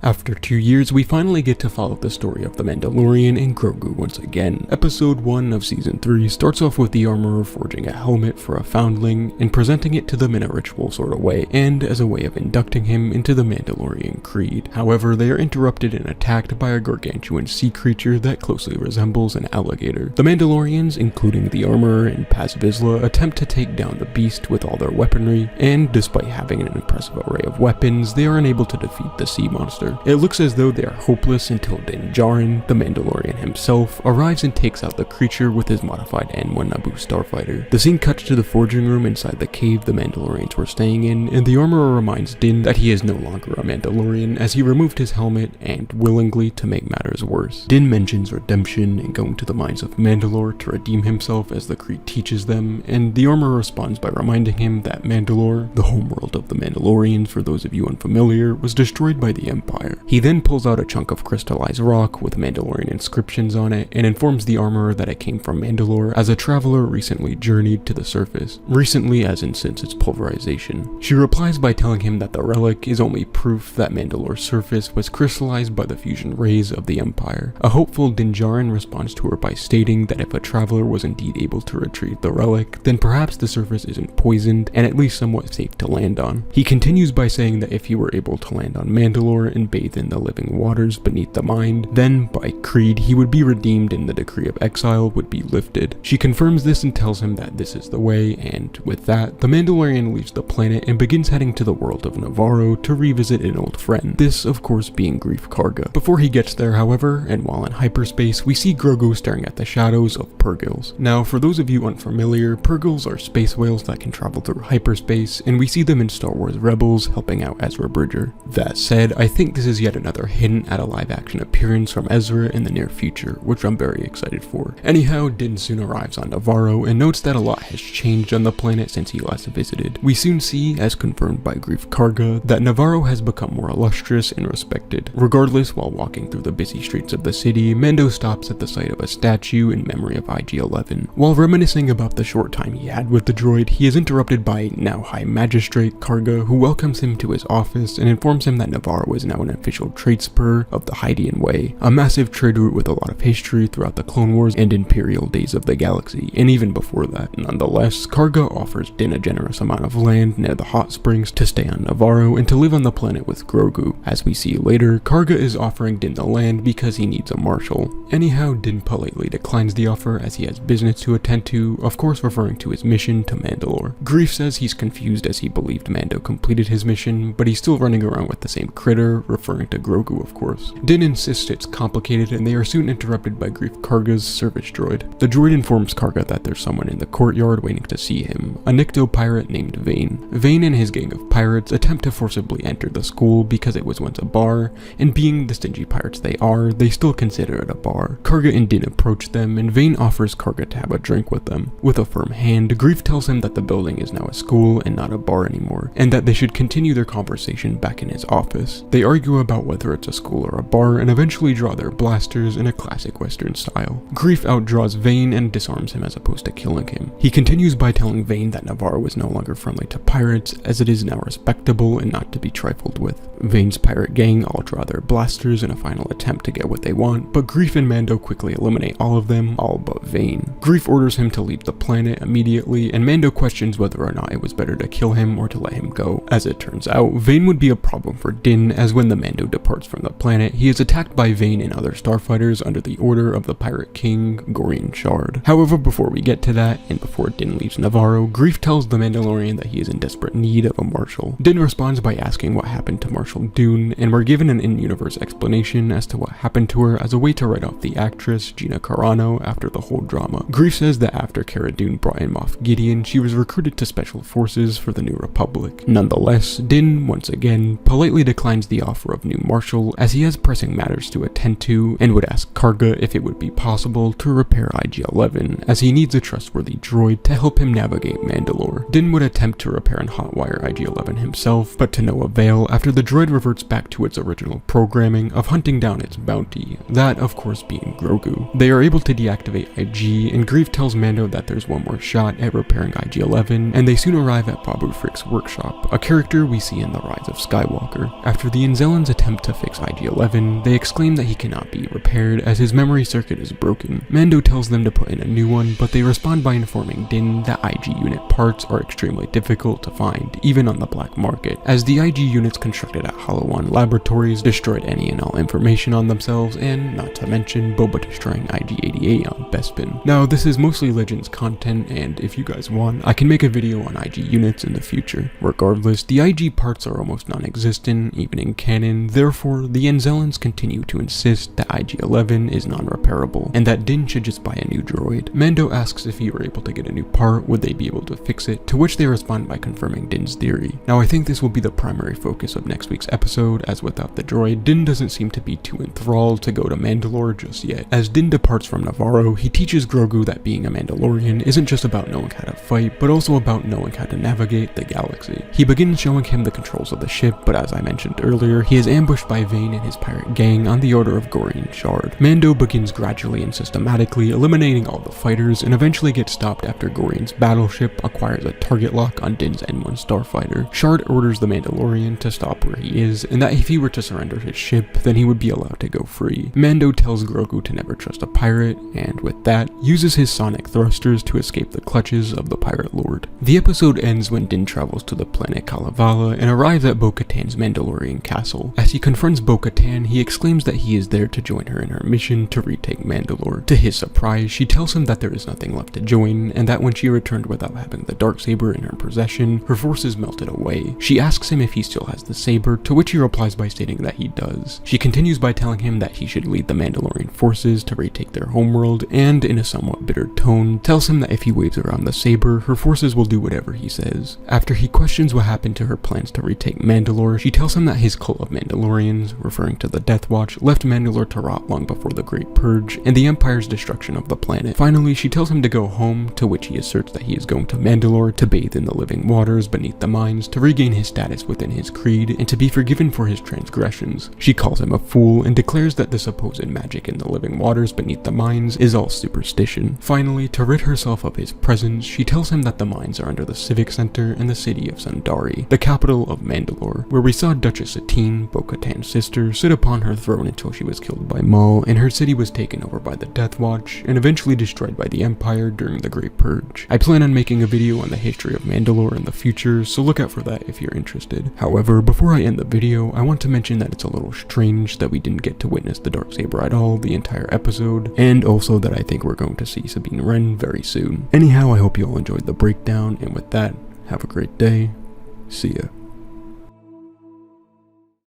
After 2 years, we finally get to follow the story of the Mandalorian and Grogu once again. Episode 1 of Season 3 starts off with the armorer forging a helmet for a foundling and presenting it to them in a ritual sort of way, and as a way of inducting him into the Mandalorian creed. However, they are interrupted and attacked by a gargantuan sea creature that closely resembles an alligator. The Mandalorians, including the armorer and Paz Vizsla, attempt to take down the beast with all their weaponry, and despite having an impressive array of weapons, they are unable to defeat the sea monster. It looks as though they are hopeless until Djarin, the Mandalorian himself, arrives and takes out the creature with his modified N1 Naboo starfighter. The scene cuts to the forging room inside the cave the Mandalorians were staying in, and the armorer reminds Din that he is no longer a Mandalorian as he removed his helmet, and willingly to make matters worse. Din mentions redemption and going to the mines of Mandalore to redeem himself as the creed teaches them, and the armorer responds by reminding him that Mandalore, the homeworld of the Mandalorians for those of you unfamiliar, was destroyed by the Empire. He then pulls out a chunk of crystallized rock with Mandalorian inscriptions on it and informs the armorer that it came from Mandalore as a traveler recently journeyed to the surface. Recently as in since its pulverization. She replies by telling him that the relic is only proof that Mandalore's surface was crystallized by the fusion rays of the Empire. A hopeful Djarin responds to her by stating that if a traveler was indeed able to retrieve the relic, then perhaps the surface isn't poisoned and at least somewhat safe to land on. He continues by saying that if he were able to land on Mandalore and bathe in the living waters beneath the mine, then by creed he would be redeemed and the decree of exile would be lifted. She confirms this and tells him that this is the way, and with that, the Mandalorian leaves the planet and begins heading to the world of Nevarro to revisit an old friend, this of course being Greef Karga. Before he gets there, however, and while in hyperspace, we see Grogu staring at the shadows of purrgils. Now, for those of you unfamiliar, purrgils are space whales that can travel through hyperspace, and we see them in Star Wars Rebels helping out Ezra Bridger. That said, I think this is yet another hint at a live-action appearance from Ezra in the near future, which I'm very excited for. Anyhow, Din soon arrives on Nevarro and notes that a lot has changed on the planet since he last visited. We soon see, as confirmed by Greef Karga, that Nevarro has become more illustrious and respected. Regardless, while walking through the busy streets of the city, Mando stops at the site of a statue in memory of IG-11. While reminiscing about the short time he had with the droid, he is interrupted by now High Magistrate Karga, who welcomes him to his office and informs him that Nevarro is now an official trade spur of the Hydian Way, a massive trade route with a lot of history throughout the Clone Wars and Imperial days of the galaxy, and even before that. Nonetheless, Karga offers Din a generous amount of land near the hot springs to stay on Nevarro and to live on the planet with Grogu. As we see later, Karga is offering Din the land because he needs a marshal. Anyhow, Din politely declines the offer as he has business to attend to, of course referring to his mission to Mandalore. Greef says he's confused as he believed Mando completed his mission, but he's still running around with the same critter, referring to Grogu of course. Din insists it's complicated and they are soon interrupted by Greef Karga's service droid. The droid informs Karga that there's someone in the courtyard waiting to see him, a Nikto pirate named Vane. Vane and his gang of pirates attempt to forcibly enter the school because it was once a bar, and being the stingy pirates they are, they still consider it a bar. Karga and Din approach them, and Vane offers Karga to have a drink with them. With a firm hand, Greef tells him that the building is now a school and not a bar anymore, and that they should continue their conversation back in his office. They argue about whether it's a school or a bar, and eventually draw their blasters in a classic Western style. Greef outdraws Vane and disarms him as opposed to killing him. He continues by telling Vane that Nevarro is no longer friendly to pirates, as it is now respectable and not to be trifled with. Vane's pirate gang all draw their blasters in a final attempt to get what they want, but Greef and Mando quickly eliminate all of them, all but Vane. Greef orders him to leave the planet immediately, and Mando questions whether or not it was better to kill him or to let him go. As it turns out, Vane would be a problem for Din, as when the Mando departs from the planet, he is attacked by Vane and other starfighters under the order of the pirate king, Gorian Shard. However, before we get to that, and before Din leaves Nevarro, Greef tells the Mandalorian that he is in desperate need of a marshal. Din responds by asking what happened to Marshal Dune, and we're given an in-universe explanation as to what happened to her as a way to write off the actress Gina Carano after the whole drama. Greef says that after Cara Dune brought in Moff Gideon, she was recruited to Special Forces for the New Republic. Nonetheless, Din, once again, politely declines the offer of new marshal as he has pressing matters to attend to, and would ask Karga if it would be possible to repair IG-11, as he needs a trustworthy droid to help him navigate Mandalore. Din would attempt to repair and hotwire IG-11 himself, but to no avail after the droid reverts back to its original programming of hunting down its bounty, that of course being Grogu. They are able to deactivate IG, and Greef tells Mando that there's one more shot at repairing IG-11, and they soon arrive at Babu Frick's workshop, a character we see in The Rise of Skywalker. After the Anzellan Anzelans attempt to fix IG-11, they exclaim that he cannot be repaired as his memory circuit is broken. Mando tells them to put in a new one, but they respond by informing Din that IG unit parts are extremely difficult to find, even on the black market, as the IG units constructed at Halawan Laboratories destroyed any and all information on themselves, and not to mention Boba destroying IG-88 on Bespin. Now, this is mostly Legends content, and if you guys want, I can make a video on IG units in the future. Regardless, the IG parts are almost non-existent, even in canon, therefore, the Anzelans continue to insist that IG-11 is non-repairable, and that Din should just buy a new droid. Mando asks if he were able to get a new part, would they be able to fix it, to which they respond by confirming Din's theory. Now, I think this will be the primary focus of next week's episode, as without the droid, Din doesn't seem to be too enthralled to go to Mandalore just yet. As Din departs from Nevarro, he teaches Grogu that being a Mandalorian isn't just about knowing how to fight, but also about knowing how to navigate the galaxy. He begins showing him the controls of the ship, but as I mentioned earlier, he is ambushed by Vane and his pirate gang on the order of Gorian Shard. Mando begins gradually and systematically eliminating all the fighters, and eventually gets stopped after Gorian's battleship acquires a target lock on Din's N1 starfighter. Shard orders the Mandalorian to stop where he is, and that if he were to surrender his ship, then he would be allowed to go free. Mando tells Grogu to never trust a pirate, and with that, uses his sonic thrusters to escape the clutches of the pirate lord. The episode ends when Din travels to the planet Kalevala and arrives at Bo-Katan's Mandalorian castle. As he confronts Bo-Katan, he exclaims that he is there to join her in her mission to retake Mandalore. To his surprise, she tells him that there is nothing left to join, and that when she returned without having the darksaber in her possession, her forces melted away. She asks him if he still has the saber, to which he replies by stating that he does. She continues by telling him that he should lead the Mandalorian forces to retake their homeworld, and in a somewhat bitter tone, tells him that if he waves around the saber, her forces will do whatever he says. After he questions what happened to her plans to retake Mandalore, she tells him that his cult of Mandalorians, referring to the Death Watch, left Mandalore to rot long before the Great Purge and the Empire's destruction of the planet. Finally, she tells him to go home, to which he asserts that he is going to Mandalore to bathe in the living waters beneath the mines, to regain his status within his creed, and to be forgiven for his transgressions. She calls him a fool and declares that the supposed magic in the living waters beneath the mines is all superstition. Finally, to rid herself of his presence, she tells him that the mines are under the Civic Center in the city of Sundari, the capital of Mandalore, where we saw Duchess Satine, Bo-Katan's sister, sit upon her throne until she was killed by Maul, and her city was taken over by the Death Watch, and eventually destroyed by the Empire during the Great Purge. I plan on making a video on the history of Mandalore in the future, so look out for that if you're interested. However, before I end the video, I want to mention that it's a little strange that we didn't get to witness the Darksaber at all the entire episode, and also that I think we're going to see Sabine Wren very soon. Anyhow, I hope you all enjoyed the breakdown, and with that, have a great day. See ya.